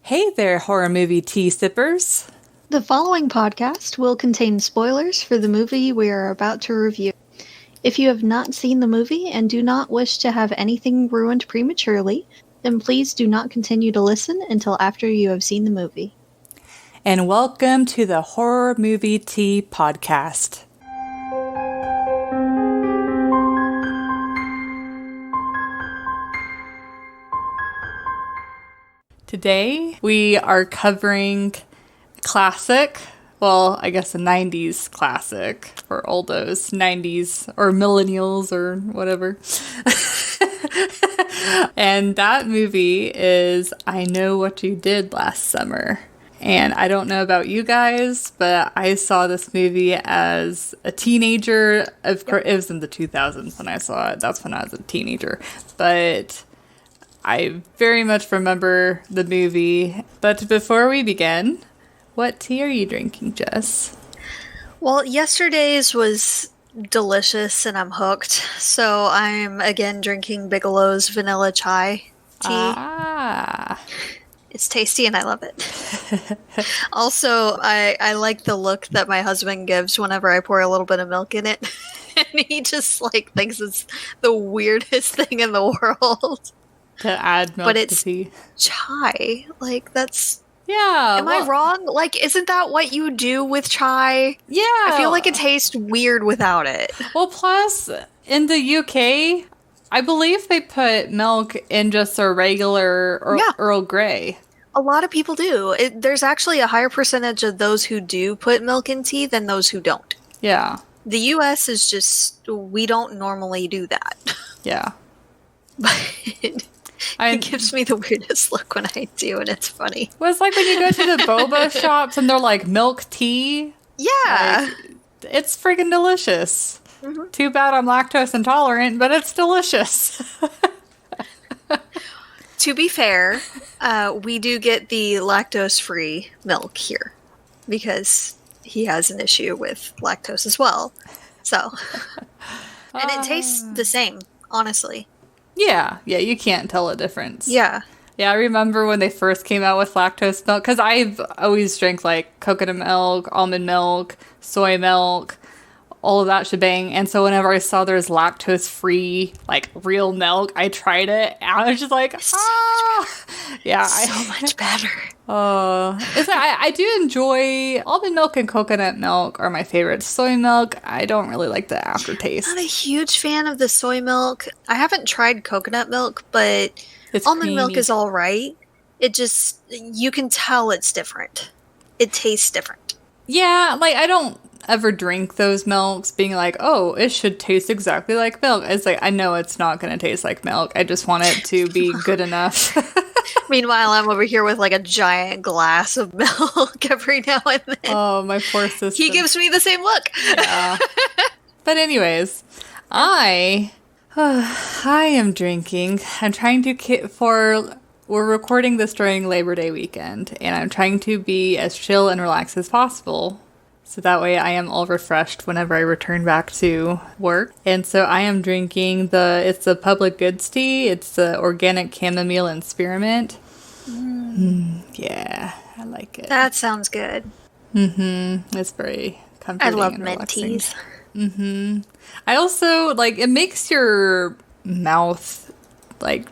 Hey there, horror movie tea sippers. The following podcast will contain spoilers for the movie we are about to review. If you have not seen the movie and do not wish to have anything ruined prematurely, then please do not continue to listen until after you have seen the movie. And welcome to the Horror Movie Tea Podcast. Today, we are covering classic, well, I guess a 90s classic for oldos, 90s or millennials or whatever. And that movie is I Know What You Did Last Summer. And I don't know about you guys, but I saw this movie as a teenager. Of course, it was in the 2000s when I saw it. That's when I was a teenager. But I very much remember the movie. But before we begin, what tea are you drinking, Jess? Well, yesterday's was delicious and I'm hooked. So I'm again drinking Bigelow's vanilla chai tea. Ah. It's tasty and I love it. Also, I like the look that my husband gives whenever I pour a little bit of milk in it. And he just thinks it's the weirdest thing in the world. To add milk to tea. Chai. That's... Yeah. Am I wrong? Isn't that what you do with chai? Yeah. I feel like it tastes weird without it. Well, plus, in the UK, I believe they put milk in just a regular Earl Grey. A lot of people do. There's actually a higher percentage of those who do put milk in tea than those who don't. Yeah. The US is just, we don't normally do that. Yeah. But it gives me the weirdest look when I do, and it's funny. Well, it's like when you go to the boba shops and they're like milk tea. Yeah. It's friggin' delicious. Mm-hmm. Too bad I'm lactose intolerant, but it's delicious. To be fair, we do get the lactose-free milk here because he has an issue with lactose as well. So, and it tastes the same, honestly. Yeah, you can't tell a difference. Yeah. Yeah, I remember when they first came out with lactose milk, because I've always drank coconut milk, almond milk, soy milk, all of that shebang. And so whenever I saw there's lactose-free, real milk, I tried it. And I was just like, it's so much better. Yeah. So much better. I do enjoy almond milk and coconut milk are my favorites. Soy milk, I don't really like the aftertaste. I'm not a huge fan of the soy milk. I haven't tried coconut milk, but it's almond creamy. milk is all right. It just, you can tell it's different. It tastes different. Yeah, I don't ever drink those milks being like, oh, it should taste exactly like milk. It's I know it's not going to taste like milk. I just want it to be good enough. Meanwhile, I'm over here with a giant glass of milk every now and then. Oh, my poor sister. He gives me the same look. Yeah. But anyways, I am drinking. I'm trying to we're recording this during Labor Day weekend, and I'm trying to be as chill and relaxed as possible. So that way I am all refreshed whenever I return back to work. And so I am drinking it's the Public Goods tea. It's the organic chamomile and spearmint. Yeah, I like it. That sounds good. Mm-hmm. It's very comforting. I love and mint relaxing. teas. Mm-hmm. I also, it makes your mouth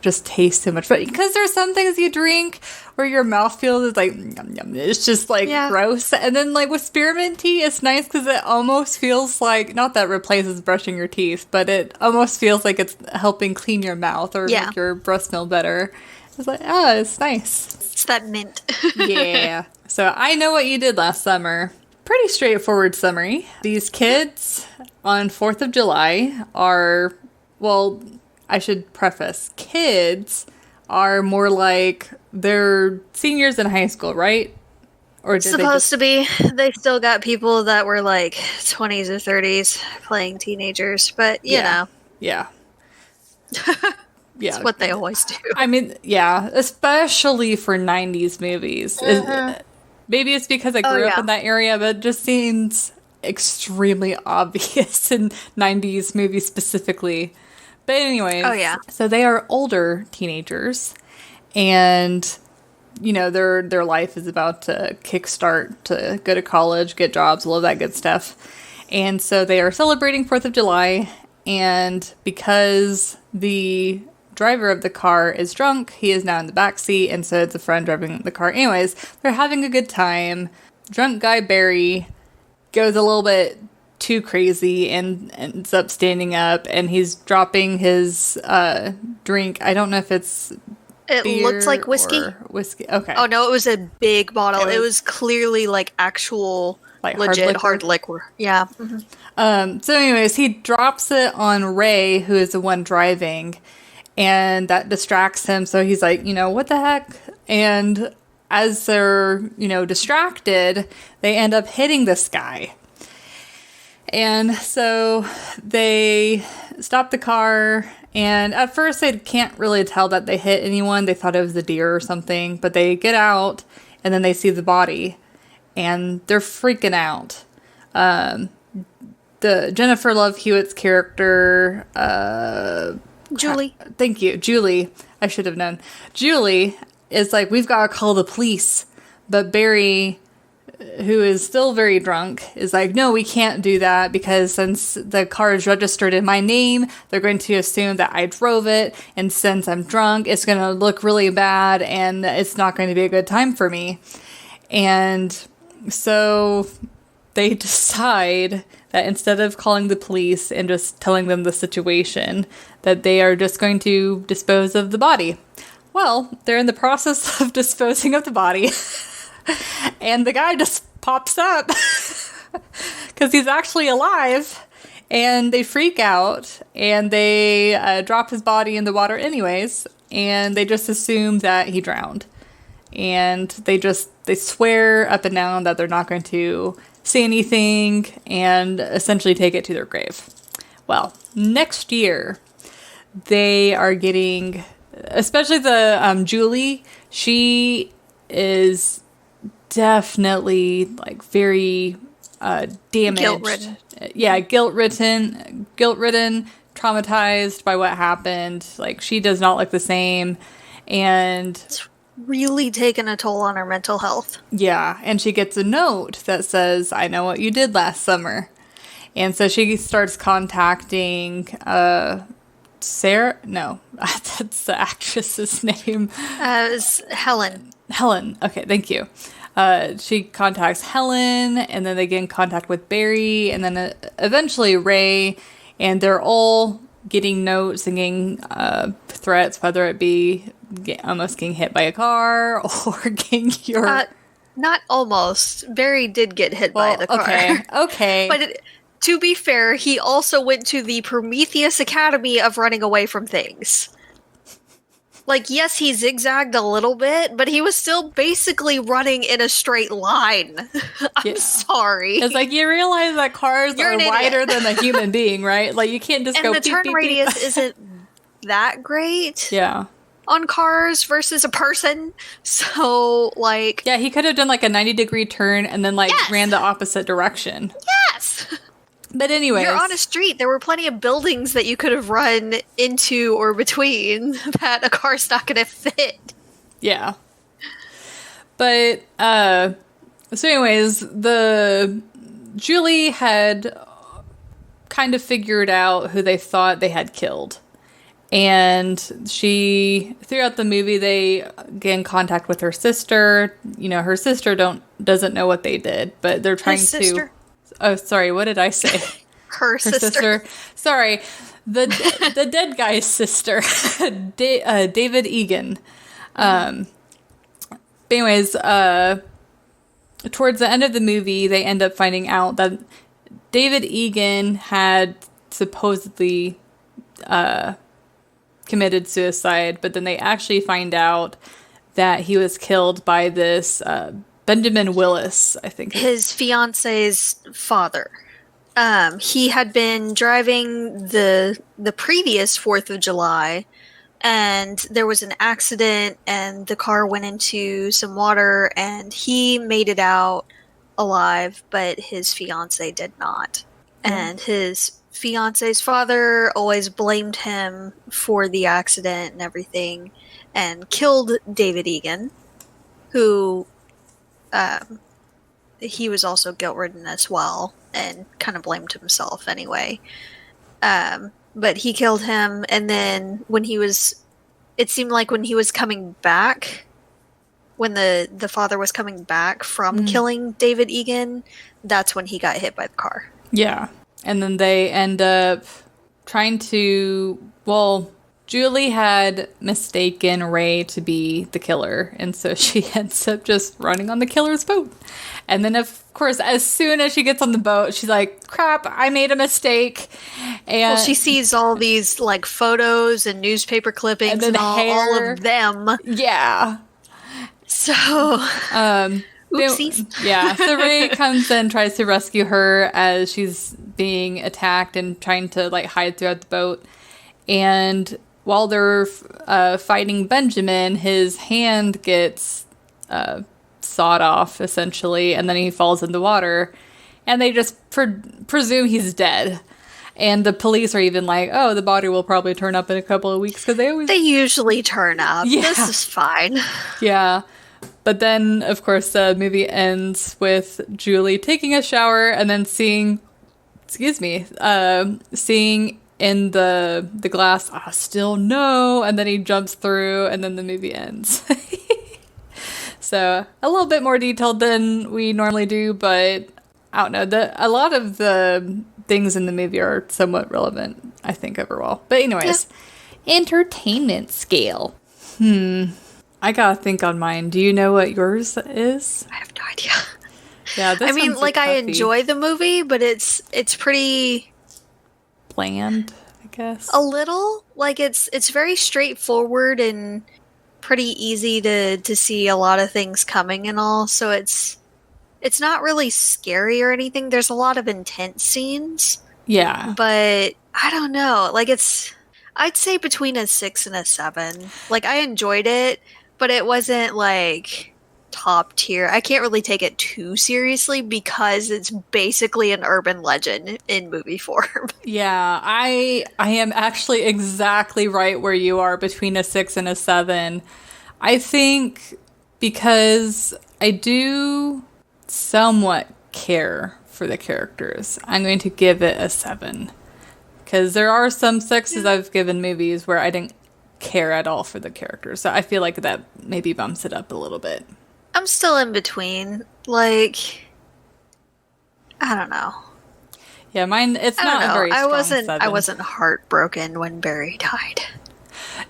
just taste so much, but because there's some things you drink where your mouth feels yum, yum. It's just gross. And then with spearmint tea, it's nice because it almost feels not that replaces brushing your teeth, but it almost feels like it's helping clean your mouth or make your breath smell better. It's it's nice. It's that mint. Yeah. So I Know What You Did Last Summer. Pretty straightforward summary. These kids on 4th of July are, well, I should preface, kids are more they're seniors in high school, right? Or supposed to be. They still got people that were 20s or 30s playing teenagers, but you know. Yeah. It's what they always do. I mean, yeah, especially for 90s movies. Maybe it's because I grew up in that area, but it just seems extremely obvious in 90s movies specifically. But anyways, so they are older teenagers, and their life is about to kickstart to go to college, get jobs, all of that good stuff. And so they are celebrating 4th of July, and because the driver of the car is drunk, he is now in the back seat, and so it's a friend driving the car. Anyways, they're having a good time. Drunk guy Barry goes a little bit too crazy and ends up standing up, and he's dropping his drink. I don't know if it looked like whiskey. Whiskey. Okay. Oh no, it was a big bottle. It was clearly like actual, like legit hard liquor. Yeah. Mm-hmm. So anyways, he drops it on Ray, who is the one driving, and that distracts him. So he's like, what the heck? And as they're, distracted, they end up hitting this guy. And so they stop the car, and at first they can't really tell that they hit anyone. They thought it was a deer or something, but they get out, and then they see the body, and they're freaking out. The Jennifer Love Hewitt's character, Julie. Thank you, Julie. I should have known. Julie is like, we've got to call the police, but Barry, who is still very drunk, is like, no, we can't do that, because since the car is registered in my name, they're going to assume that I drove it, and since I'm drunk, it's going to look really bad, and it's not going to be a good time for me. And so they decide that instead of calling the police and just telling them the situation, that they are just going to dispose of the body. Well, they're in the process of disposing of the body. And the guy just pops up because he's actually alive, and they freak out, and they drop his body in the water anyways, and they just assume that he drowned. And they swear up and down that they're not going to say anything and essentially take it to their grave. Well, next year, they are getting, especially the Julie, she is definitely like very damaged. Guilt-ridden. Yeah, guilt-ridden, traumatized by what happened. Like, she does not look the same, and it's really taken a toll on her mental health. Yeah, and she gets a note that says, I know what you did last summer. And so she starts contacting Sarah? No, that's the actress's name. It's Helen. Helen. Okay, thank you. She contacts Helen, and then they get in contact with Barry, and then eventually Ray, and they're all getting notes and getting threats, whether it be almost getting hit by a car or getting your... not almost. Barry did get hit by the car. Okay. But to be fair, he also went to the Prometheus Academy of running away from things. Like, yes, he zigzagged a little bit, but he was still basically running in a straight line. I'm sorry. It's like, you realize that cars are wider than a human being, right? Like, you can't just go... And the turn radius isn't that great. Yeah. On cars versus a person. So, like... Yeah, he could have done, like, a 90-degree turn and then, like, ran the opposite direction. Yes! But anyways... You're on a street. There were plenty of buildings that you could have run into or between that a car's not going to fit. Yeah. But, so anyways, Julie had kind of figured out who they thought they had killed. And throughout the movie, they get in contact with her sister. Her sister doesn't know what they did, but they're trying to... Oh, sorry, what did I say? Her sister. Sorry, the dead guy's sister, David Egan. But anyways, towards the end of the movie, they end up finding out that David Egan had supposedly committed suicide, but then they actually find out that he was killed by this Benjamin Willis, I think. His fiance's father. He had been driving the previous 4th of July, and there was an accident, and the car went into some water, and he made it out alive, but his fiance did not. And his fiance's father always blamed him for the accident and everything, and killed David Egan. who he was also guilt-ridden as well and kind of blamed himself anyway. But he killed him, and then it seemed like when he was coming back, when the father was coming back from killing David Egan, that's when he got hit by the car. Yeah. And then they end up trying to, Julie had mistaken Ray to be the killer, and so she ends up just running on the killer's boat. And then, of course, as soon as she gets on the boat, she's like, crap, I made a mistake. And she sees all these, like, photos and newspaper clippings and all of them. Yeah. So, oopsies. So Ray comes in, tries to rescue her as she's being attacked and trying to, like, hide throughout the boat. And while they're fighting Benjamin, his hand gets sawed off, essentially, and then he falls in the water. And they just presume he's dead. And the police are even like, oh, the body will probably turn up in a couple of weeks, because they usually turn up. Yeah. This is fine. Yeah. But then, of course, the movie ends with Julie taking a shower and then seeing in the glass, still no, and then he jumps through, and then the movie ends. So, a little bit more detailed than we normally do, but I don't know. A lot of the things in the movie are somewhat relevant, I think, overall. But anyways, entertainment scale. I gotta think on mine. Do you know what yours is? I have no idea. Yeah, I mean, like, I enjoy the movie, but it's pretty bland, I guess. A little. Like, it's very straightforward and pretty easy to see a lot of things coming and all. So it's not really scary or anything. There's a lot of intense scenes. Yeah. But I don't know. Like, I'd say between a 6 and a 7. Like, I enjoyed it, but it wasn't, like, top tier. I can't really take it too seriously because it's basically an urban legend in movie form. Yeah, I am actually exactly right where you are, between a 6 and a 7. I think because I do somewhat care for the characters, I'm going to give it a 7. Because there are some 6s I've given movies where I didn't care at all for the characters. So I feel like that maybe bumps it up a little bit. I'm still in between. Like, I don't know. Yeah, mine, it's not a very strong 7. I wasn't heartbroken when Barry died.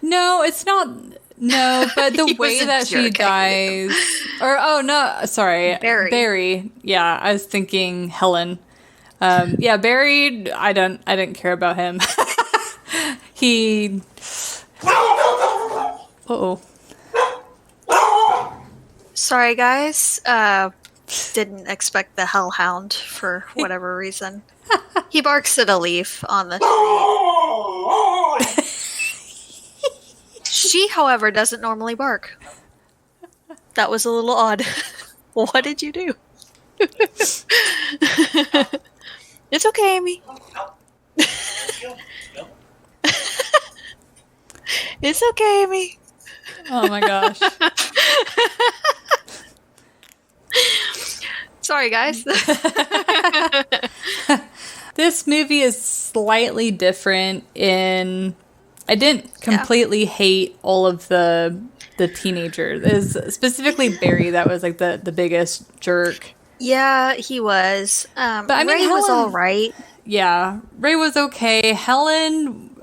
No, it's not. No, but the way that she dies. Barry. Yeah, I was thinking Helen. Yeah, Barry, I didn't care about him. He... Uh-oh. Sorry, guys. Didn't expect the hellhound for whatever reason. He barks at a leaf on the street. She, however, doesn't normally bark. That was a little odd. What did you do? It's okay, Amy. It's okay, Amy. Oh my gosh. Sorry, guys. This movie is slightly different in... I didn't completely hate all of the teenagers. It was specifically Barry that was like the biggest jerk. Yeah, he was. But I mean, Ray was all right. Yeah, Ray was okay. Helen,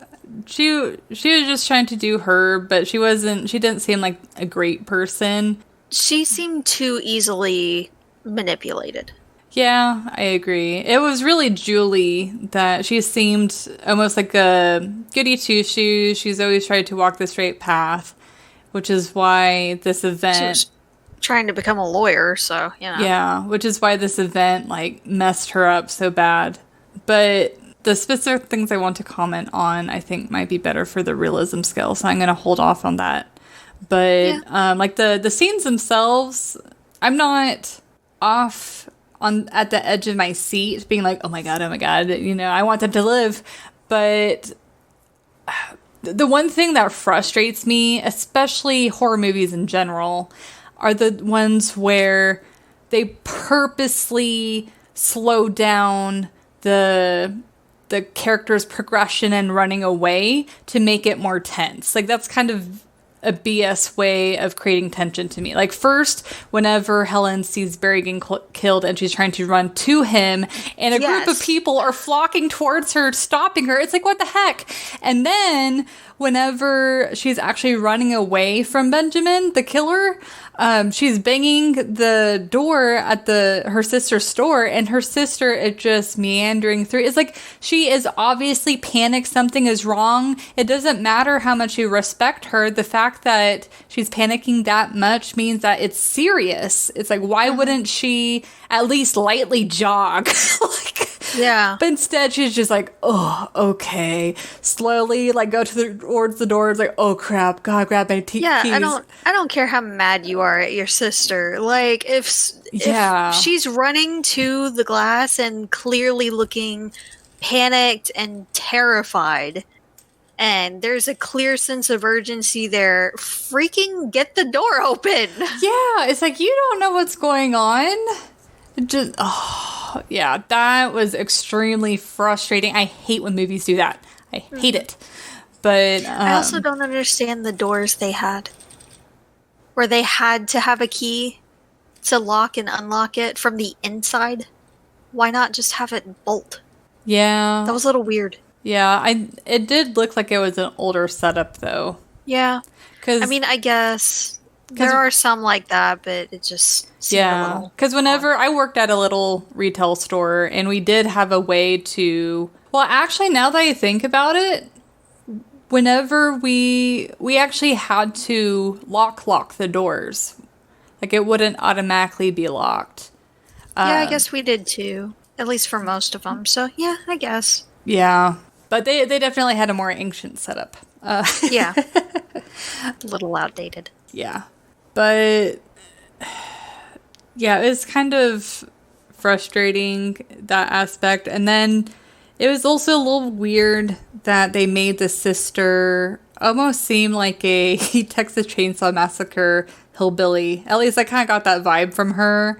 she was just trying to do her, but she didn't seem like a great person. She seemed too easily manipulated. Yeah, I agree. It was really Julie that she seemed almost like a goody two-shoes. She's always tried to walk the straight path, which is why this event... She was trying to become a lawyer, so, you know. Yeah, which is why this event, like, messed her up so bad. But the specific things I want to comment on, I think, might be better for the realism scale, so I'm going to hold off on that. But, like, the scenes themselves, I'm not off... at the edge of my seat, being like, oh my god, you know, I want them to live. But the one thing that frustrates me, especially horror movies in general, are the ones where they purposely slow down the character's progression and running away to make it more tense. Like, that's kind of a BS way of creating tension to me. Like, first, whenever Helen sees Barry getting killed and she's trying to run to him, and a group of people are flocking towards her, stopping her, it's like, what the heck? And then, whenever she's actually running away from Benjamin, the killer, she's banging the door at her sister's store, and her sister is just meandering through. It's like, she is obviously panicked. Something is wrong. It doesn't matter how much you respect her. The fact that she's panicking that much means that it's serious. It's like, why wouldn't she at least lightly jog? Yeah. But instead, she's just like, oh, okay. Slowly, like, go towards the door. It's like, oh, crap. God, grab my keys. Yeah, I don't care how mad you are at your sister. Like, if she's running to the glass and clearly looking panicked and terrified, and there's a clear sense of urgency there, freaking get the door open. Yeah, it's like, you don't know what's going on. Just, yeah, that was extremely frustrating. I hate when movies do that. I hate it. But I also don't understand the doors they had, where they had to have a key to lock and unlock it from the inside. Why not just have it bolt? Yeah, that was a little weird. Yeah, it did look like it was an older setup, though. Yeah, I mean, I guess there are some like that, but it just seemed a little because whenever I worked at a little retail store, and we did have a way to, well, actually, now that I think about it, whenever we actually had to lock the doors, like, it wouldn't automatically be locked. Yeah, I guess we did too, at least for most of them. So yeah, I guess. Yeah, but they definitely had a more ancient setup. Yeah, a little outdated. Yeah. But, yeah, it was kind of frustrating, that aspect. And then it was also a little weird that they made the sister almost seem like a Texas Chainsaw Massacre hillbilly. At least I kind of got that vibe from her.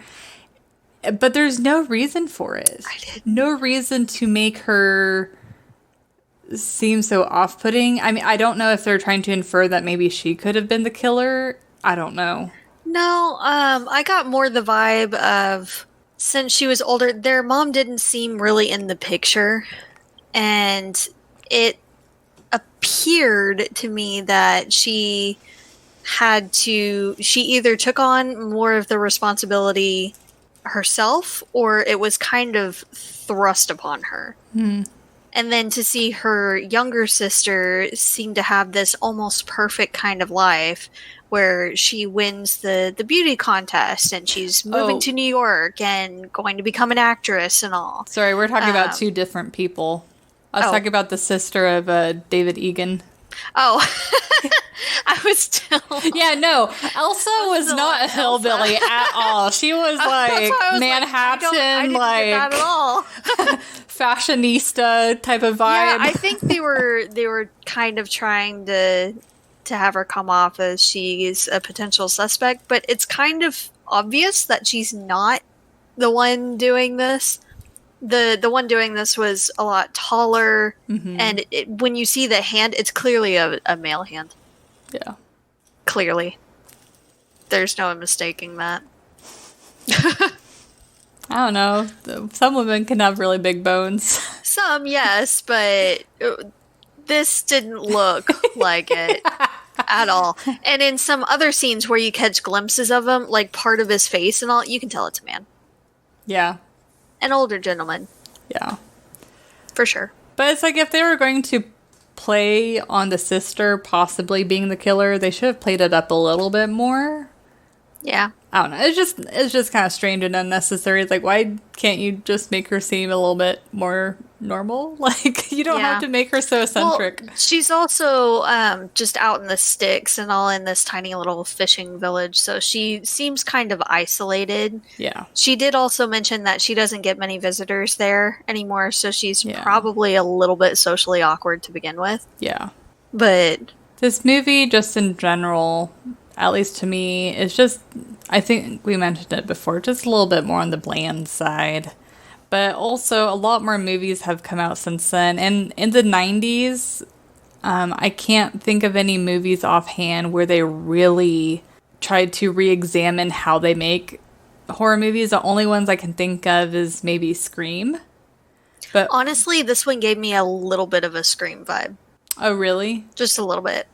But there's no reason for it. No reason to make her seem so off-putting. I mean, I don't know if they're trying to infer that maybe she could have been the killer. I don't know. No, I got more the vibe of, since she was older, their mom didn't seem really in the picture. And it appeared to me that she either took on more of the responsibility herself, or it was kind of thrust upon her. And then to see her younger sister seem to have this almost perfect kind of life where she wins the beauty contest and she's moving to New York and going to become an actress and all. Sorry, we're talking about two different people. I was talking about the sister of David Egan. Oh, I was still... Yeah, no, Elsa was not a hillbilly at all. She was like Manhattan, like that at all. Fashionista type of vibe. Yeah, I think they were kind of trying to have her come off as she's a potential suspect, but it's kind of obvious that she's not the one doing this. The one doing this was a lot taller, and when you see the hand, it's clearly a male hand. Yeah. Clearly. There's no mistaking that. I don't know. Some women can have really big bones. Some, yes, but this didn't look like it at all. And in some other scenes where you catch glimpses of him, like part of his face and all, you can tell it's a man. Yeah. An older gentleman. Yeah. For sure. But it's like, if they were going to play on the sister possibly being the killer, they should have played it up a little bit more. Yeah. I don't know. It's just kind of strange and unnecessary. It's like, why can't you just make her seem a little bit more normal? Like, you don't have to make her so eccentric. Well, she's also just out in the sticks and all in this tiny little fishing village, so she seems kind of isolated. Yeah. She did also mention that she doesn't get many visitors there anymore, so she's probably a little bit socially awkward to begin with. Yeah. But this movie, just in general, at least to me, is just, I think we mentioned it before, just a little bit more on the bland side. But also, a lot more movies have come out since then. And in the 90s, I can't think of any movies offhand where they really tried to re-examine how they make horror movies. The only ones I can think of is maybe Scream. But honestly, this one gave me a little bit of a Scream vibe. Oh, really? Just a little bit.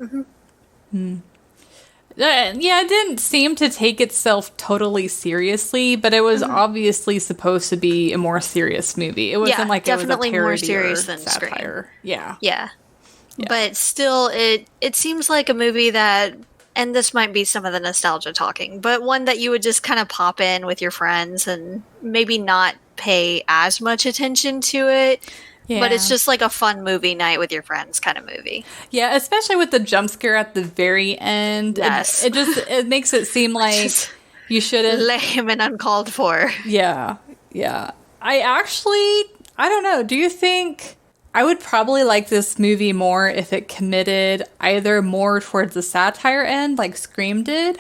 Yeah, it didn't seem to take itself totally seriously, but it was obviously supposed to be a more serious movie. It wasn't like definitely it was a more parody serious or than satire. Scream. Yeah. But still, it seems like a movie that, and this might be some of the nostalgia talking, but one that you would just kind of pop in with your friends and maybe not pay as much attention to it. Yeah. But it's just like a fun movie night with your friends kind of movie. Yeah, especially with the jump scare at the very end. Yes. It makes it seem like you shouldn't. Lame and uncalled for. Yeah. I don't know. Do you think I would probably like this movie more if it committed either more towards the satire end, like Scream did,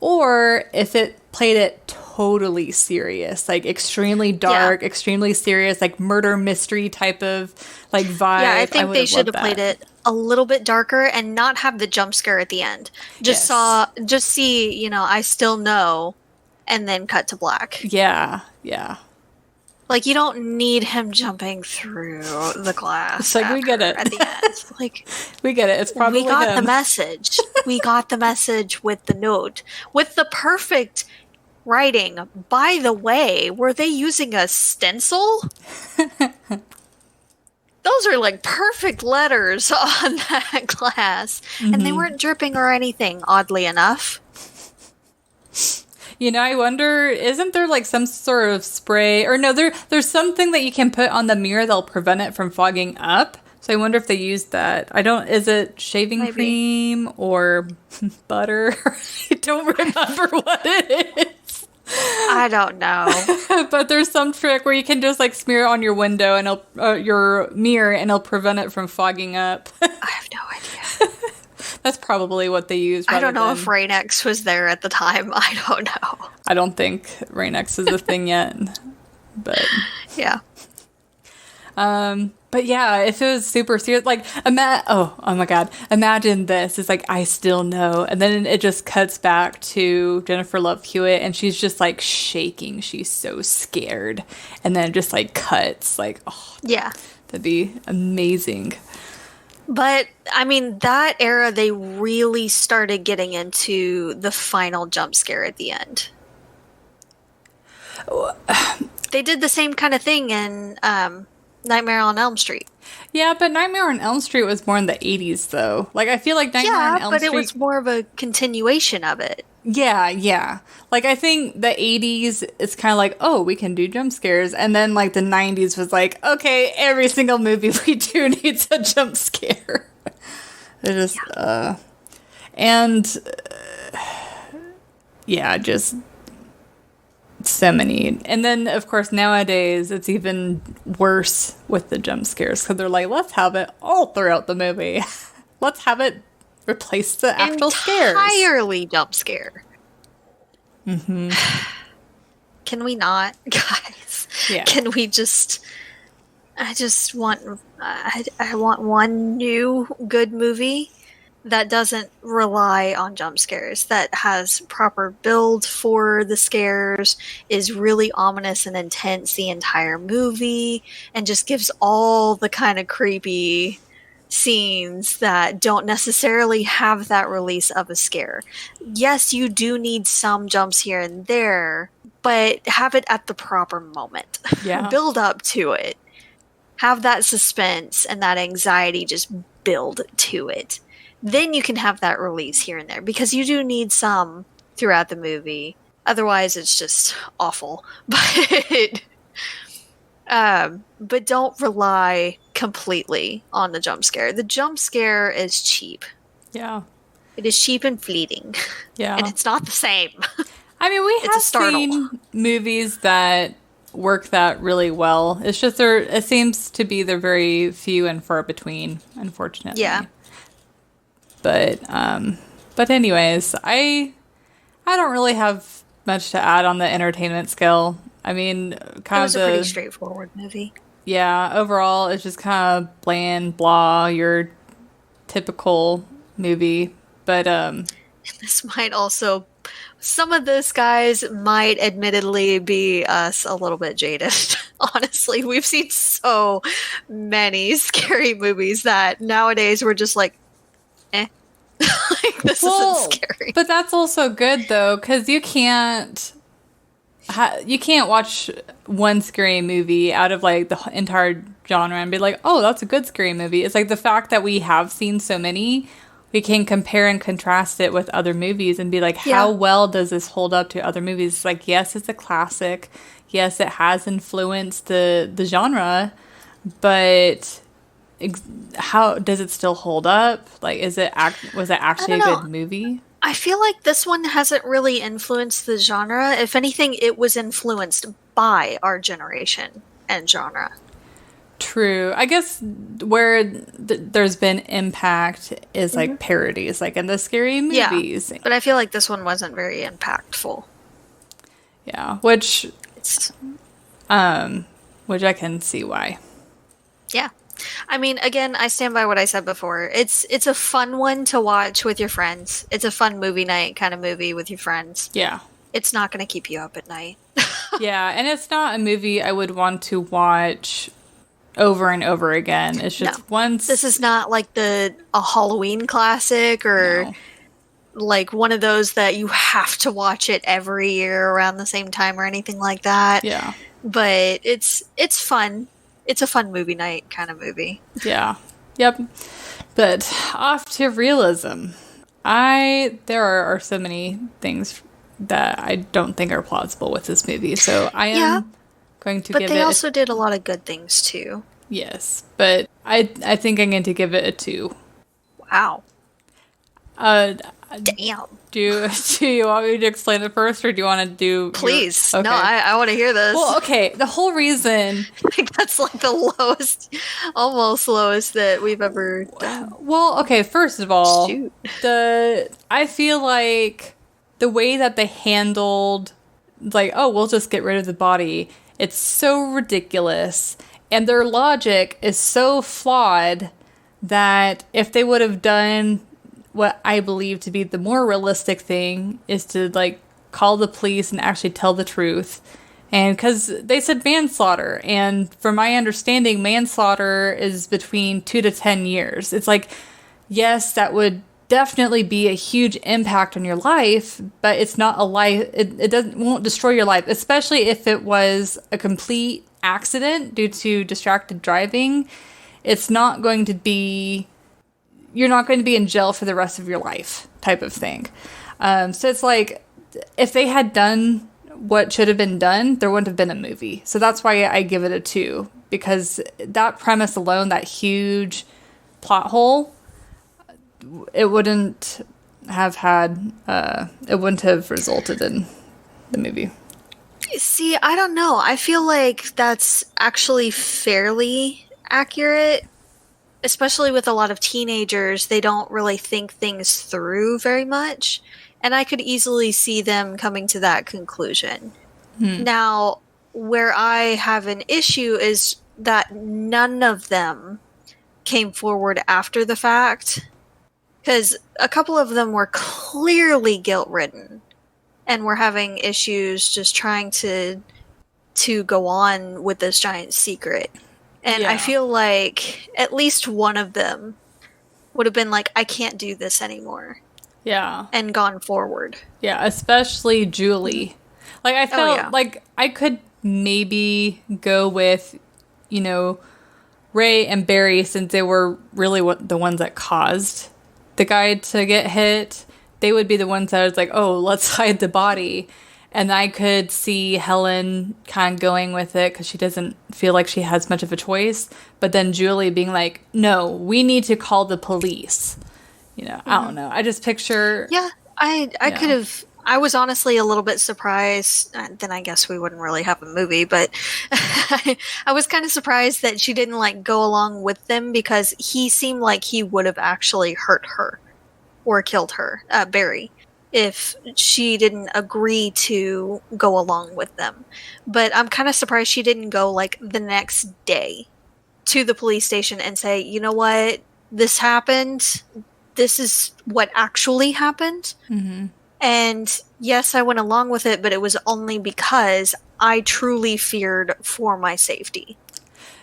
or if it played it totally serious, like extremely dark, extremely serious, like murder mystery type of like vibe. Yeah, I think they should have played it a little bit darker and not have the jump scare at the end. Just see, I still know, and then cut to black. Yeah. Like, you don't need him jumping through the glass. It's like, we get it. At the end. Like, we get it. It's probably we got the message. We got the message with the note. With the perfect writing. By the way, were they using a stencil? Those are like perfect letters on that glass. And they weren't dripping or anything, oddly enough. I wonder, isn't there like some sort of spray, or no, there's something that you can put on the mirror that'll prevent it from fogging up. So I wonder if they used that. Is it shaving cream or butter? I don't remember what it is. I don't know. But there's some trick where you can just like smear it on your window and your mirror and it'll prevent it from fogging up. I have no idea. That's probably what they used. I don't know if Rain-X was there at the time. I don't know. I don't think Rain-X is a thing yet. But yeah. But yeah, if it was super serious, like, oh my God, imagine this. It's like, I still know. And then it just cuts back to Jennifer Love Hewitt and she's just like shaking. She's so scared. And then it just like cuts like, oh, yeah, that'd be amazing. But, I mean, that era, they really started getting into the final jump scare at the end. They did the same kind of thing in Nightmare on Elm Street. Yeah, but Nightmare on Elm Street was more in the 80s, though. Like, I feel like Nightmare on Elm Street... Yeah, but it was more of a continuation of it. Yeah. Like, I think the 80s, it's kind of like, oh, we can do jump scares. And then, like, the 90s was like, okay, every single movie we do needs a jump scare. It just, just so many. And then, of course, nowadays, it's even worse with the jump scares. Because they're like, let's have it all throughout the movie. Let's have it replace the actual scares. Entirely jump scare. Mm-hmm. Can we not, guys? Yeah. Can we just... I want one new good movie that doesn't rely on jump scares, that has proper build for the scares, is really ominous and intense the entire movie, and just gives all the kind of creepy scenes that don't necessarily have that release of a scare. Yes, you do need some jumps here and there, but have it at the proper moment. Yeah. Build up to it. Have that suspense and that anxiety just build to it. Then you can have that release here and there, because you do need some throughout the movie. Otherwise, it's just awful. But don't rely completely on the jump scare. The jump scare is cheap. Yeah. It is cheap and fleeting. Yeah. And it's not the same. I mean, we have seen movies that work that really well. It's just it seems to be they're very few and far between, unfortunately. Yeah. But But anyways, I don't really have much to add on the entertainment scale. I mean, It kind of was a pretty straightforward movie. yeah, overall, it's just kind of bland, blah, your typical movie. But, This might also, some of this, guys, might admittedly be us a little bit jaded. Honestly, we've seen so many scary movies that nowadays we're just like, eh. Like, this isn't scary. but that's also good, though, because you can't watch one scary movie out of like the entire genre and be like, oh, that's a good scary movie. It's like the fact that we have seen so many, we can compare and contrast it with other movies and be like, how well does this hold up to other movies? It's like, yes, it's a classic. Yes, it has influenced the genre, but how does it still hold up? Like, was it actually a good movie? I feel like this one hasn't really influenced the genre. If anything, it was influenced by our generation and genre. True. I guess where there's been impact is like parodies, like in the scary movies. Yeah, but I feel like this one wasn't very impactful. Yeah, which I can see why. Yeah. I mean, again, I stand by what I said before. It's a fun one to watch with your friends. It's a fun movie night kind of movie with your friends. Yeah. It's not going to keep you up at night. Yeah, and it's not a movie I would want to watch over and over again. It's just once. This is not like a Halloween classic or like one of those that you have to watch it every year around the same time or anything like that. Yeah. But it's fun. It's a fun movie night kind of movie. Yeah. Yep. But off to realism. There are so many things that I don't think are plausible with this movie. So I am going to give it... But they also did a lot of good things too. Yes. But I think I'm going to give it a 2. Wow. Damn. Do you want me to explain it first, or do you want to do... Please. Okay. No, I want to hear this. Well, okay. The whole reason... I think that's like the lowest, almost lowest that we've ever done. Well, okay, first of all, Shoot. I feel like the way that they handled, like, oh, we'll just get rid of the body, it's so ridiculous. And their logic is so flawed that if they would have done what I believe to be the more realistic thing is to, like, call the police and actually tell the truth. And because they said manslaughter, and from my understanding, manslaughter is between 2 to 10 years. It's like, yes, that would definitely be a huge impact on your life, but it's not a life. It won't destroy your life, especially if it was a complete accident due to distracted driving. It's not going to be. You're not going to be in jail for the rest of your life, type of thing. So it's like, if they had done what should have been done, there wouldn't have been a movie. So that's why I give it a 2, because that premise alone, that huge plot hole, it wouldn't have resulted in the movie. See, I don't know. I feel like that's actually fairly accurate, especially with a lot of teenagers. They don't really think things through very much. And I could easily see them coming to that conclusion. Now, where I have an issue is that none of them came forward after the fact. Because a couple of them were clearly guilt-ridden and were having issues just trying to go on with this giant secret. And I feel like at least one of them would have been like, I can't do this anymore. Yeah. And gone forward. Yeah, especially Julie. Like, I felt like I could maybe go with, Ray and Barry, since they were really the ones that caused the guy to get hit. They would be the ones that was like, oh, let's hide the body. And I could see Helen kind of going with it because she doesn't feel like she has much of a choice. But then Julie being like, no, we need to call the police. I don't know. I just picture... Yeah, I could have... I was honestly a little bit surprised. Then I guess we wouldn't really have a movie, but I was kind of surprised that she didn't, go along with them, because he seemed like he would have actually hurt her or killed her, Barry, if she didn't agree to go along with them. But I'm kind of surprised she didn't go like the next day to the police station and say, you know what, this happened. This is what actually happened. Mm-hmm. And yes, I went along with it, but it was only because I truly feared for my safety.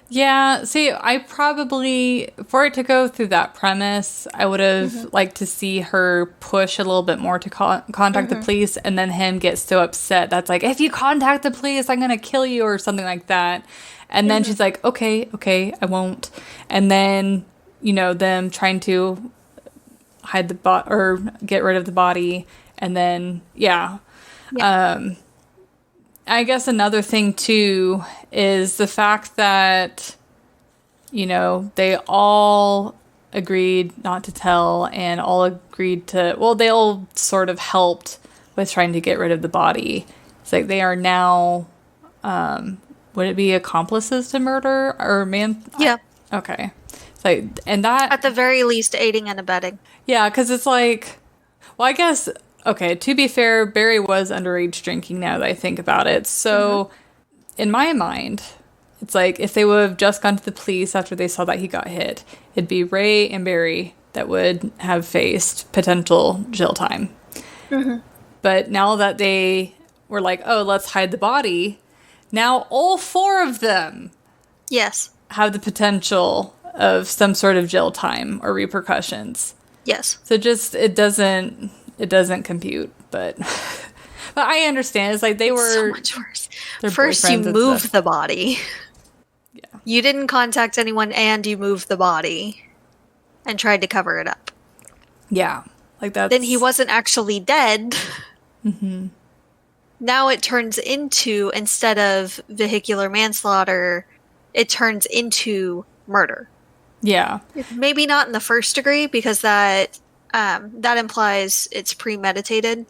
Yeah, see, I probably, for it to go through that premise, I would have liked to see her push a little bit more to contact the police, and then him get so upset that's like, if you contact the police, I'm going to kill you, or something like that. And then she's like, okay, I won't. And then, you know, them trying to hide the or get rid of the body, and then, I guess another thing, too, is the fact that, you know, they all agreed not to tell and all agreed to, well, they all sort of helped with trying to get rid of the body. It's like they are now, would it be accomplices to murder or Yeah. Okay. It's like, and that... At the very least, aiding and abetting. Yeah, because it's like, well, I guess... Okay, to be fair, Barry was underage drinking now that I think about it. So, in my mind, it's like if they would have just gone to the police after they saw that he got hit, it'd be Ray and Barry that would have faced potential jail time. But now that they were like, oh, let's hide the body, now all four of them have the potential of some sort of jail time or repercussions. Yes. So just, it doesn't compute, but I understand. It's like they were so much worse. Their First, you move the body. Yeah. You didn't contact anyone, and you moved the body and tried to cover it up. Yeah, like that. Then he wasn't actually dead. Now it turns into, instead of vehicular manslaughter, it turns into murder. Yeah, maybe not in the first degree because that implies it's premeditated,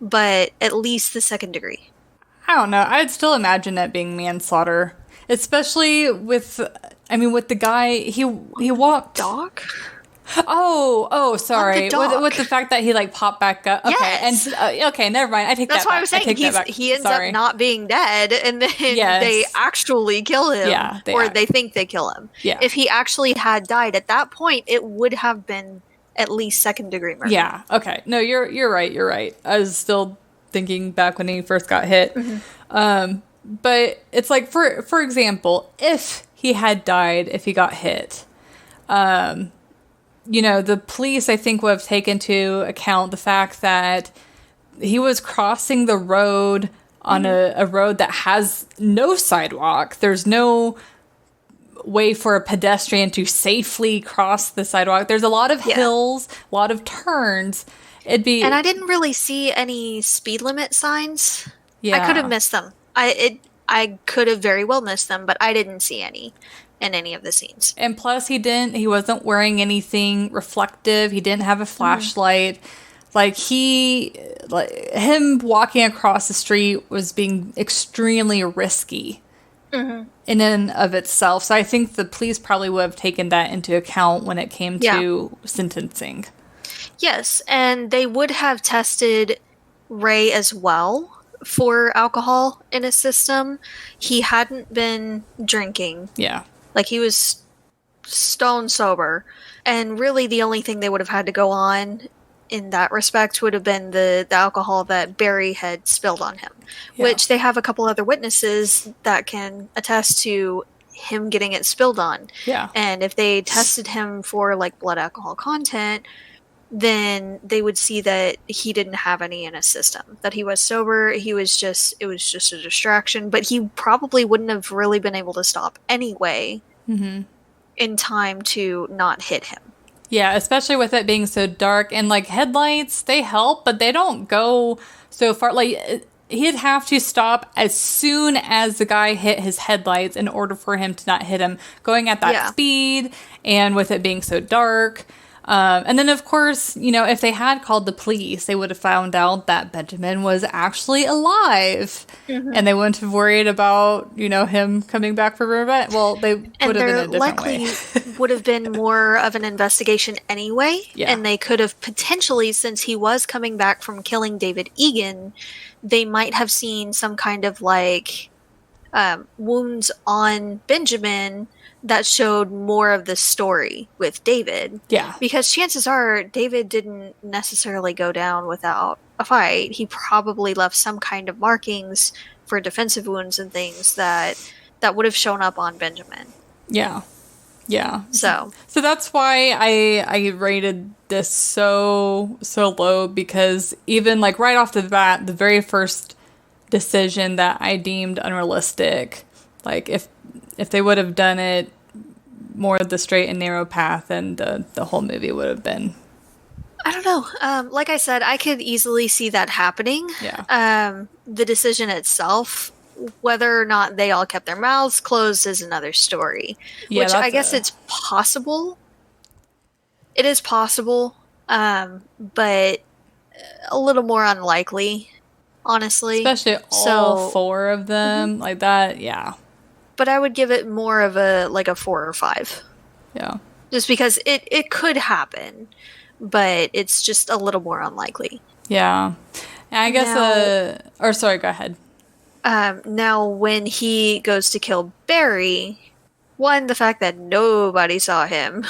but at least the second degree. I don't know. I'd still imagine it being manslaughter, especially with the guy. He walked. Dog? Oh, sorry. The with the fact that he like popped back up. Okay, yes. And okay, never mind. I take That's that why back. I was saying he ends up not being dead, and then they actually kill him. Yeah, they think they kill him. Yeah. If he actually had died at that point, it would have been at least second degree murder. Yeah. Okay. No, you're right. You're right. I was still thinking back when he first got hit. But it's like for example, if he had died, if he got hit, you know, the police, I think, would have taken into account the fact that he was crossing the road on a road that has no sidewalk. There's no way for a pedestrian to safely cross the sidewalk. There's a lot of hills, a lot of turns. And I didn't really see any speed limit signs. Yeah. I could have missed them. I could have very well missed them, but I didn't see any in any of the scenes. And plus he wasn't wearing anything reflective. He didn't have a flashlight. Like him walking across the street was being extremely risky in and of itself. So I think the police probably would have taken that into account when it came to sentencing. Yes, and they would have tested Ray as well for alcohol in his system. He hadn't been drinking. Yeah. Like, he was stone sober. And really the only thing they would have had to go on in that respect would have been the alcohol that Barry had spilled on him. Yeah. Which they have a couple other witnesses that can attest to him getting it spilled on. Yeah. And if they tested him for, like, blood alcohol content, then they would see that he didn't have any in his system. That he was sober, it was just a distraction, but he probably wouldn't have really been able to stop anyway in time to not hit him. Yeah, especially with it being so dark, and like headlights, they help, but they don't go so far. Like, he'd have to stop as soon as the guy hit his headlights in order for him to not hit him, going at that speed, and with it being so dark. And then, of course, if they had called the police, they would have found out that Benjamin was actually alive. And they wouldn't have worried about, him coming back for revenge. Well, they would have been a different way. Would have been more of an investigation anyway. Yeah. And they could have potentially, since he was coming back from killing David Egan, they might have seen some kind of wounds on Benjamin that showed more of the story with David. Yeah. Because chances are David didn't necessarily go down without a fight. He probably left some kind of markings for defensive wounds and things that would have shown up on Benjamin. Yeah. Yeah. So that's why I rated this so low, because even right off the bat, the very first decision that I deemed unrealistic, if they would have done it more of the straight and narrow path, and the whole movie would have been. I don't know. Like I said, I could easily see that happening. Yeah. The decision itself, whether or not they all kept their mouths closed, is another story. Yeah, which I guess it's possible. It is possible, but a little more unlikely, honestly. Especially all four of them like that. Yeah. But I would give it more of a 4 or 5. Yeah. Just because it could happen, but it's just a little more unlikely. Yeah. And I guess sorry, go ahead. Now when he goes to kill Barry, one, the fact that nobody saw him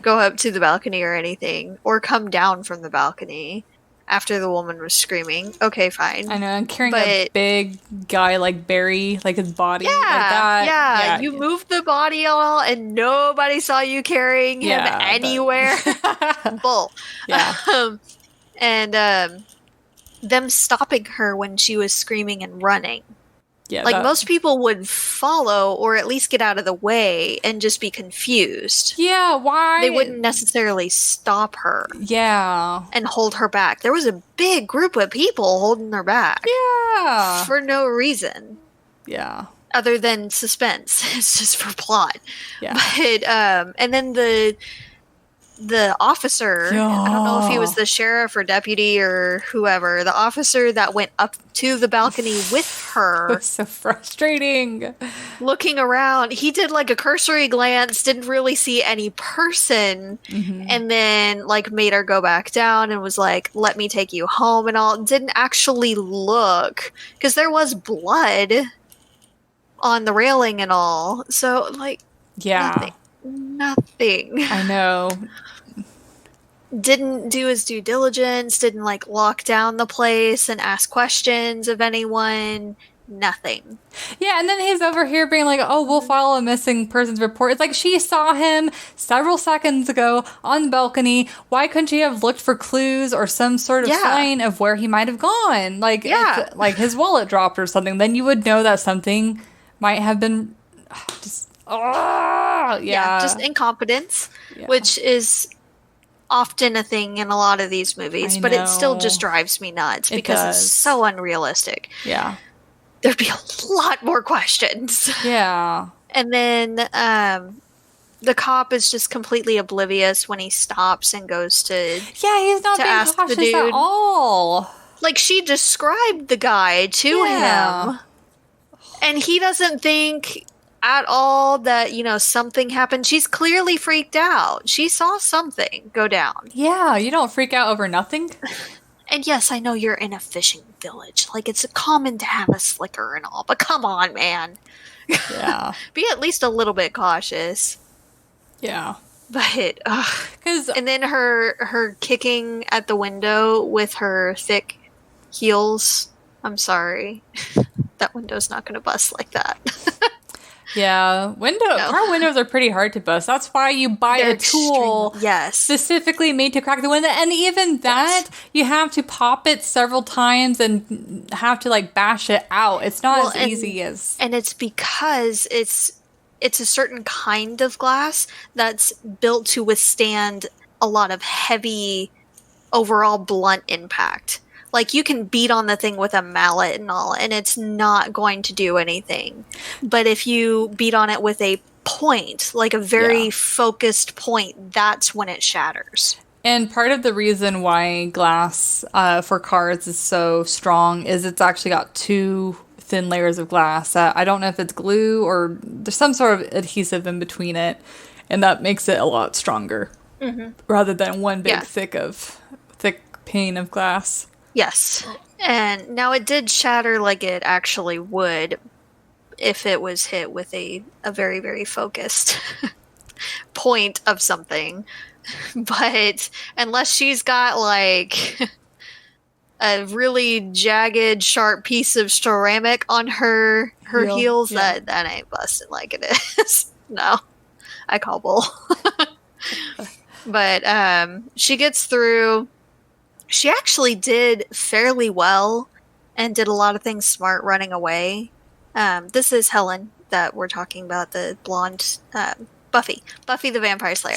go up to the balcony or anything, or come down from the balcony after the woman was screaming. Okay, fine. I know, and carrying a big guy like Barry, his body. Yeah, like that. Yeah. You moved the body all, and nobody saw you carrying him anywhere. Bull. Yeah. And them stopping her when she was screaming and running. Yeah. Most people would follow, or at least get out of the way, and just be confused. Yeah, why? They wouldn't necessarily stop her. Yeah. And hold her back. There was a big group of people holding her back. Yeah. For no reason. Yeah. Other than suspense. It's just for plot. Yeah. But, and then the officer, I don't know if he was the sheriff or deputy or whoever, the officer that went up to the balcony with her. It was so frustrating. Looking around, he did a cursory glance, didn't really see any person, and then made her go back down and was like, let me take you home and all. Didn't actually look, because there was blood on the railing and all. So, yeah. Nothing. I know. Didn't do his due diligence, didn't lock down the place and ask questions of anyone. Nothing. Yeah, and then he's over here being like, oh, we'll file a missing persons report. It's like, she saw him several seconds ago on the balcony. Why couldn't she have looked for clues or some sort of sign of where he might have gone? If, his wallet dropped or something, then you would know that something might have been just just incompetence, which is often a thing in a lot of these movies, but it still just drives me nuts because it's so unrealistic. Yeah. There'd be a lot more questions. Yeah. And then the cop is just completely oblivious when he stops and goes to he's not being cautious at all. She described the guy to him, and he doesn't think at all that, something happened. She's clearly freaked out. She saw something go down. Yeah, you don't freak out over nothing. And yes, I know you're in a fishing village. it's common to have a slicker and all, but come on, man. Yeah. Be at least a little bit cautious. Yeah. But, and then her kicking at the window with her thick heels. I'm sorry. That window's not going to bust like that. Yeah, car windows are pretty hard to bust. That's why you buy a tool specifically made to crack the window. And even that, you have to pop it several times and have to bash it out. It's not as easy as... And it's because it's a certain kind of glass that's built to withstand a lot of heavy, overall blunt impact. You can beat on the thing with a mallet and all, and it's not going to do anything. But if you beat on it with a point, like a very focused point, that's when it shatters. And part of the reason why glass for cars is so strong is it's actually got two thin layers of glass. I don't know if it's glue or there's some sort of adhesive in between it, and that makes it a lot stronger rather than one big thick pane of glass. Yes. And now it did shatter like it actually would if it was hit with a very, very focused point of something. But unless she's got like a really jagged, sharp piece of ceramic on her heels, that ain't busting like it is. No. I call bull. But she gets through. She actually did fairly well and did a lot of things smart running away. This is Helen that we're talking about, the blonde Buffy the Vampire Slayer.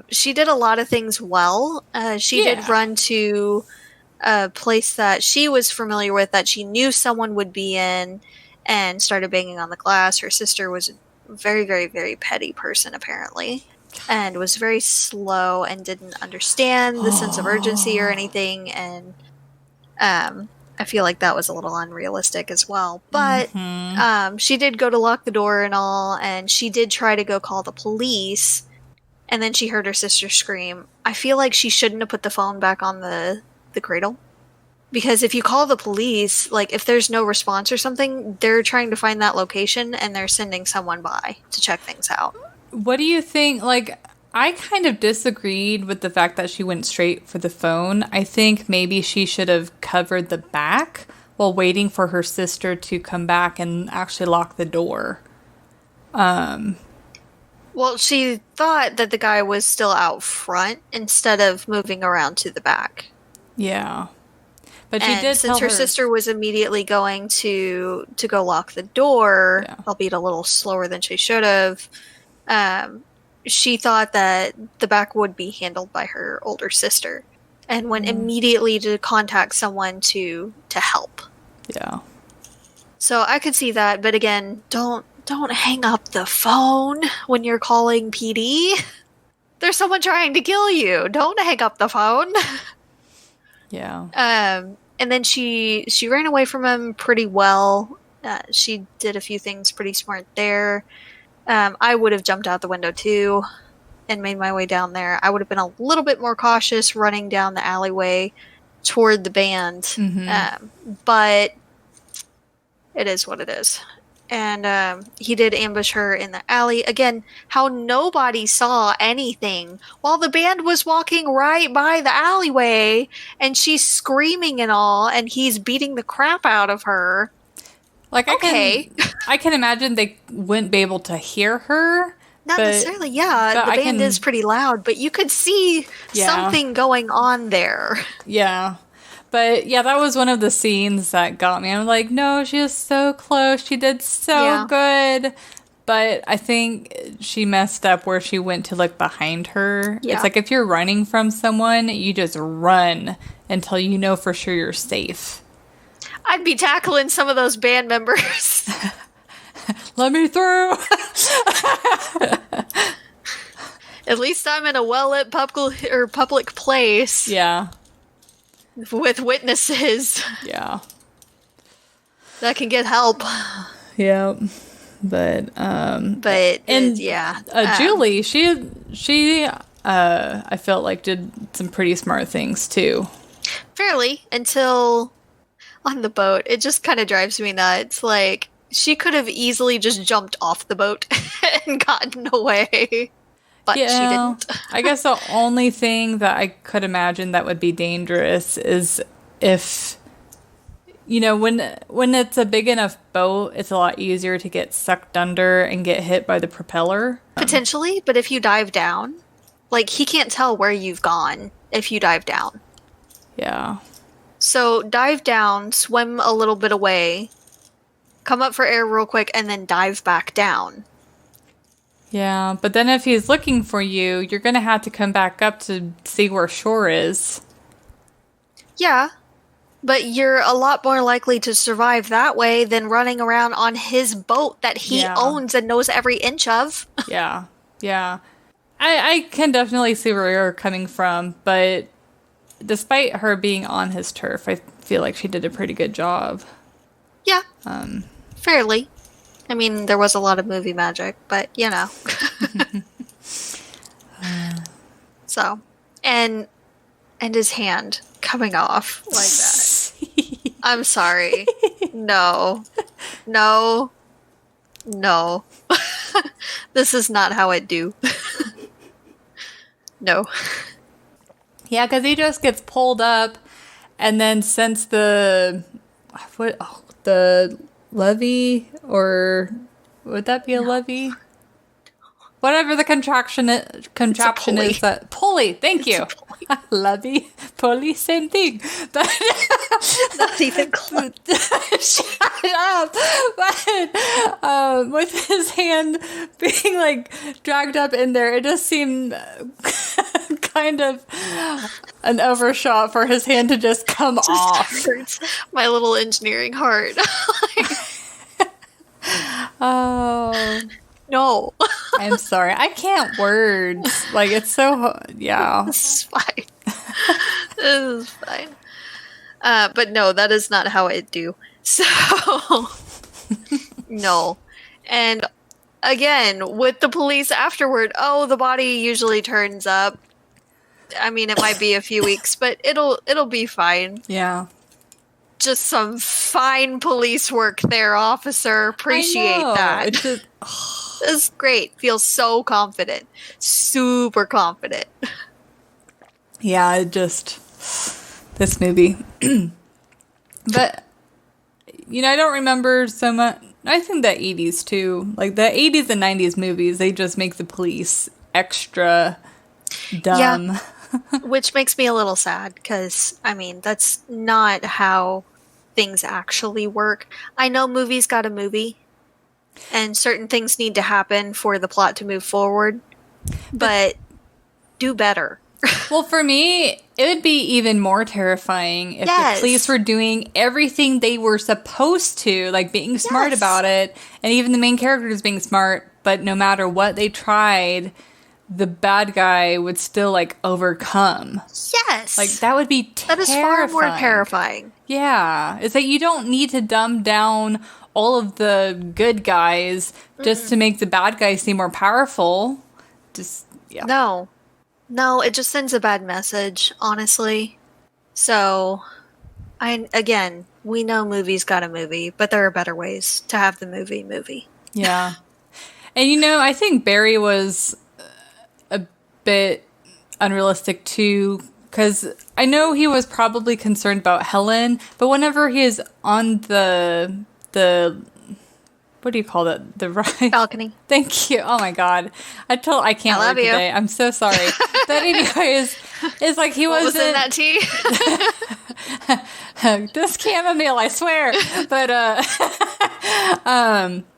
She did a lot of things well. She did run to a place that she was familiar with, that she knew someone would be in, and started banging on the glass. Her sister was a very, very, very petty person, apparently, and was very slow and didn't understand the sense of urgency or anything. And I feel like that was a little unrealistic as well. But she did go to lock the door and all, and she did try to go call the police, and then she heard her sister scream. I feel like she shouldn't have put the phone back on the cradle. Because if you call the police, like, if there's no response or something, they're trying to find that location, and they're sending someone by to check things out. What do you think? Like, I kind of disagreed with the fact that she went straight for the phone. I think maybe she should have covered the back while waiting for her sister to come back and actually lock the door. Well, she thought that the guy was still out front instead of moving around to the back. Yeah. But she and did since her sister was immediately going to go lock the door, albeit a little slower than she should have, she thought that the back would be handled by her older sister, and went immediately to contact someone to help. Yeah. So I could see that, but again, don't hang up the phone when you're calling PD. There's someone trying to kill you. Don't hang up the phone. Yeah. And then she ran away from him pretty well. She did a few things pretty smart there. I would have jumped out the window too and made my way down there. I would have been a little bit more cautious running down the alleyway toward the band. But it is what it is. And he did ambush her in the alley. Again, how nobody saw anything while the band was walking right by the alleyway, and she's screaming and all, and he's beating the crap out of her. Like, I can imagine they wouldn't be able to hear her. Not necessarily, yeah. The band is pretty loud, but you could see something going on there. Yeah. But yeah, that was one of the scenes that got me. I'm like, no, she is so close. She did so good. But I think she messed up where she went to look behind her. Yeah. It's like if you're running from someone, you just run until you know for sure you're safe. I'd be tackling some of those band members. Let me through. At least I'm in a well-lit public place. Yeah. With witnesses. Yeah. That can get help. Yeah. But Julie, she I felt like did some pretty smart things too. Fairly, until on the boat. It just kind of drives me nuts. Like, she could have easily just jumped off the boat and gotten away. But she didn't. I guess the only thing that I could imagine that would be dangerous is if, you know, when it's a big enough boat, it's a lot easier to get sucked under and get hit by the propeller. Potentially, but if you dive down, like, he can't tell where you've gone if you dive down. Yeah. So dive down, swim a little bit away, come up for air real quick, and then dive back down. Yeah, but then if he's looking for you, you're going to have to come back up to see where shore is. Yeah, But you're a lot more likely to survive that way than running around on his boat that he owns and knows every inch of. Yeah. I can definitely see where you're coming from, but despite her being on his turf, I feel like she did a pretty good job. Yeah. Fairly. I mean, there was a lot of movie magic, but you know. So, and his hand coming off like that. I'm sorry. No. This is not how it do. No. Yeah, because he just gets pulled up, and then since the levee, or would that be a levee? Whatever the contraption is, that pulley. Thank you. Levee, pulley, same thing. But not even close. Shut up. But with his hand being like dragged up in there, it just seemed kind of an overshot for his hand to just come off. Hurts my little engineering heart. Oh. No. I'm sorry. I can't words. Like, it's so... Yeah. This is fine. This is fine. But no, that is not how I do. So... No. And again, with the police afterward, the body usually turns up. I mean, it might be a few weeks, but it'll be fine. Yeah. Just some fine police work there, officer. Appreciate that. It's just... This is great. Feels so confident. Super confident. Yeah, this movie. But, I don't remember so much. I think the 80s too. Like the 80s and 90s movies, they just make the police extra dumb. Yeah. Which makes me a little sad because, I mean, that's not how things actually work. I know movies got a movie. And certain things need to happen for the plot to move forward. But do better. Well, for me, it would be even more terrifying if the police were doing everything they were supposed to, like being smart about it, and even the main characters being smart, but no matter what they tried, the bad guy would still, like, overcome. Yes! Like, that would be terrifying. That is far more terrifying. Yeah. It's like you don't need to dumb down all of the good guys just to make the bad guys seem more powerful. Just, yeah. No, it just sends a bad message, honestly. So, again, we know movies got a movie, but there are better ways to have the movie. Yeah. And I think Barry was a bit unrealistic too, because I know he was probably concerned about Helen, but whenever he is on the what do you call that? The ride? Balcony. Thank you. Oh my god. I can't word today. I'm so sorry. But anyways, it's like he wasn't... What was in that tea? This chamomile, I swear. But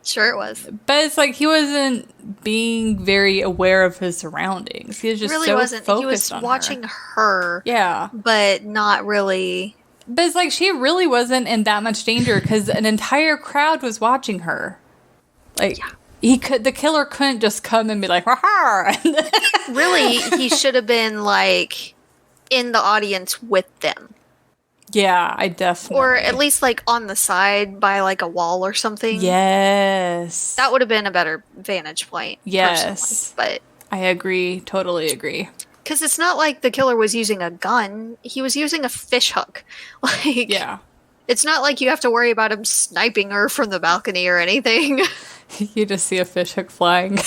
sure it was. But it's like he wasn't being very aware of his surroundings. He was just really so wasn't. focused He was on watching her. Yeah. But not really. But it's like she really wasn't in that much danger because an entire crowd was watching her. Like, the killer couldn't just come and be like, ha. Really, he should have been, like, in the audience with them. Yeah, I definitely. Or at least, like, on the side by, like, a wall or something. Yes. That would have been a better vantage point. Yes. But I agree. Totally agree. Because it's not like the killer was using a gun. He was using a fish hook. Like, yeah. It's not like you have to worry about him sniping her from the balcony or anything. You just see a fish hook flying.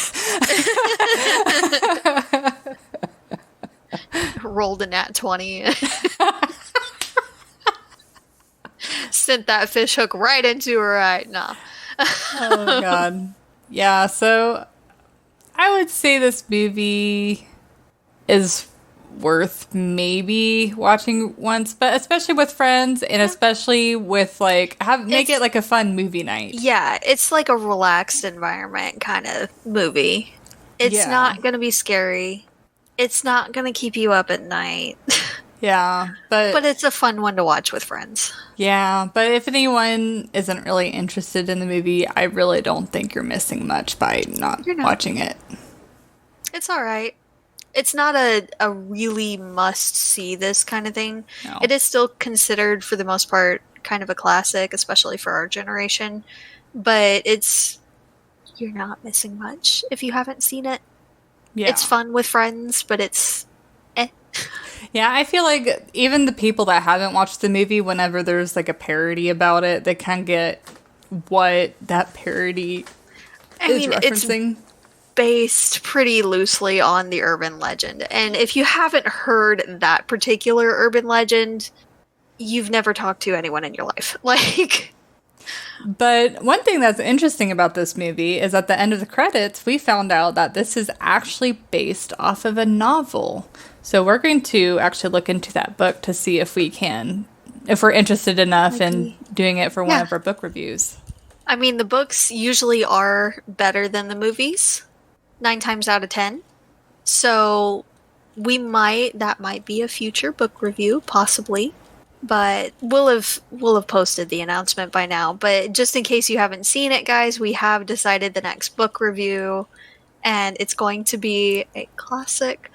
Rolled a nat 20. Sent that fish hook right into her eye. Nah. Oh, God. Yeah, so I would say this movie is worth maybe watching once, but especially with friends and especially with make it like a fun movie night. Yeah, it's like a relaxed environment kind of movie. It's not going to be scary. It's not going to keep you up at night. Yeah, But it's a fun one to watch with friends. yeah, but if anyone isn't really interested in the movie, I really don't think you're missing much by not You're not. watching it. It's all right. It's not a really must-see this kind of thing. No. It is still considered, for the most part, kind of a classic, especially for our generation. But you're not missing much if you haven't seen it. Yeah. It's fun with friends, but it's Yeah, I feel like even the people that haven't watched the movie, whenever there's like a parody about it, they can get what that parody is referencing. It's based pretty loosely on the urban legend. And if you haven't heard that particular urban legend, you've never talked to anyone in your life. Like, but one thing that's interesting about this movie is at the end of the credits, we found out that this is actually based off of a novel. So we're going to actually look into that book to see if we're interested enough in doing it for one of our book reviews. I mean, the books usually are better than the movies, 9 times out of 10. So that might be a future book review, possibly. But we'll have posted the announcement by now. But just in case you haven't seen it, guys, we have decided the next book review, and it's going to be a classic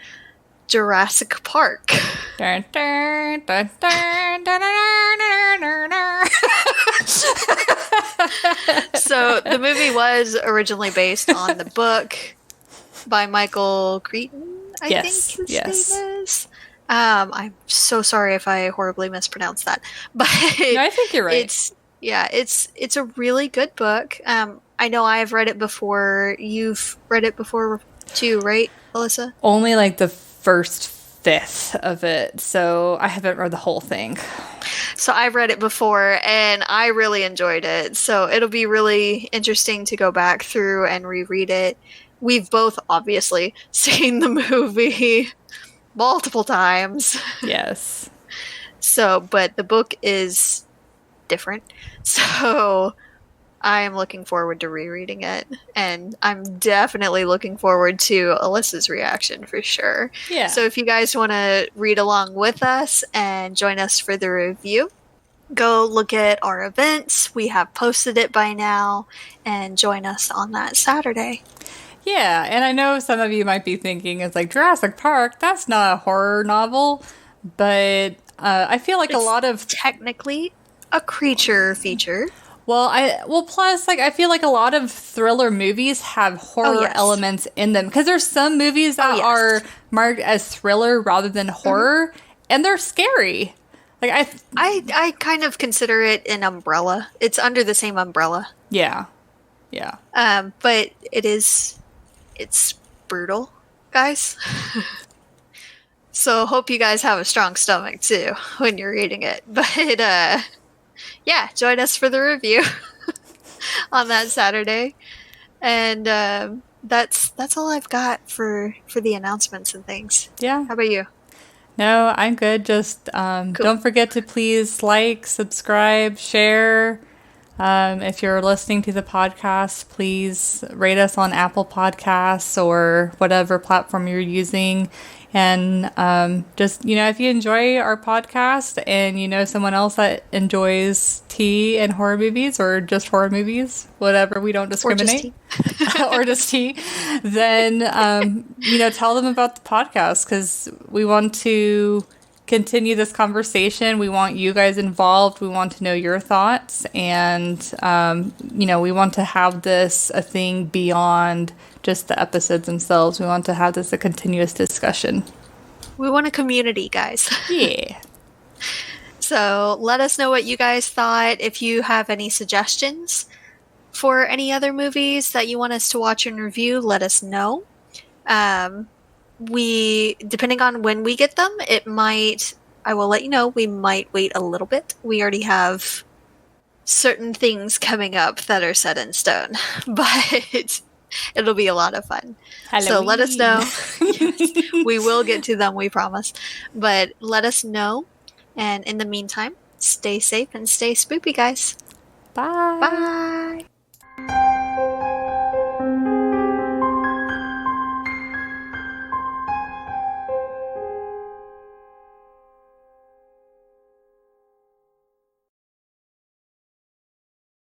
Jurassic Park. Dun, dun, dun, dun, dun, dun, dun, dun. So the movie was originally based on the book by Michael Crichton, I think his name is. I'm so sorry if I horribly mispronounced that, but no, I think you're right. It's a really good book. I know I've read it before. You've read it before too, right, Alyssa? Only like the first fifth of it, so I haven't read the whole thing. So I've read it before, and I really enjoyed it. So it'll be really interesting to go back through and reread it. We've both obviously seen the movie multiple times. Yes. So, but the book is different. So I am looking forward to rereading it. And I'm definitely looking forward to Alyssa's reaction for sure. Yeah. So if you guys want to read along with us and join us for the review, go look at our events. We have posted it by now, and join us on that Saturday. Yeah, and I know some of you might be thinking, it's like Jurassic Park, that's not a horror novel, but I feel like it's a lot of... technically a creature feature. Plus, like, I feel like a lot of thriller movies have horror elements in them, because there's some movies that are marked as thriller rather than horror, and they're scary. Like, I kind of consider it an umbrella. It's under the same umbrella. Yeah. But it's brutal, guys. So hope you guys have a strong stomach too when you're reading it. But join us for the review on that Saturday. And that's all I've got for the announcements and things. Yeah. How about you? No, I'm good. Just Cool. Don't forget to please like, subscribe, share. If you're listening to the podcast, please rate us on Apple Podcasts or whatever platform you're using. And just, if you enjoy our podcast and you know someone else that enjoys tea and horror movies, or just horror movies, whatever, we don't discriminate, or just tea, then, tell them about the podcast, because we want to continue this conversation. We want you guys involved. We want to know your thoughts, and we want to have this a thing beyond just the episodes themselves. We want to have this a continuous discussion. We want a community, guys. Yeah. So let us know what you guys thought. If you have any suggestions for any other movies that you want us to watch and review, let us know. Depending on when we get them, I will let you know, we might wait a little bit. We already have certain things coming up that are set in stone, but it'll be a lot of fun. Halloween. So let us know. Yes, we will get to them, we promise. But let us know. And in the meantime, stay safe and stay spoopy, guys. Bye. Bye.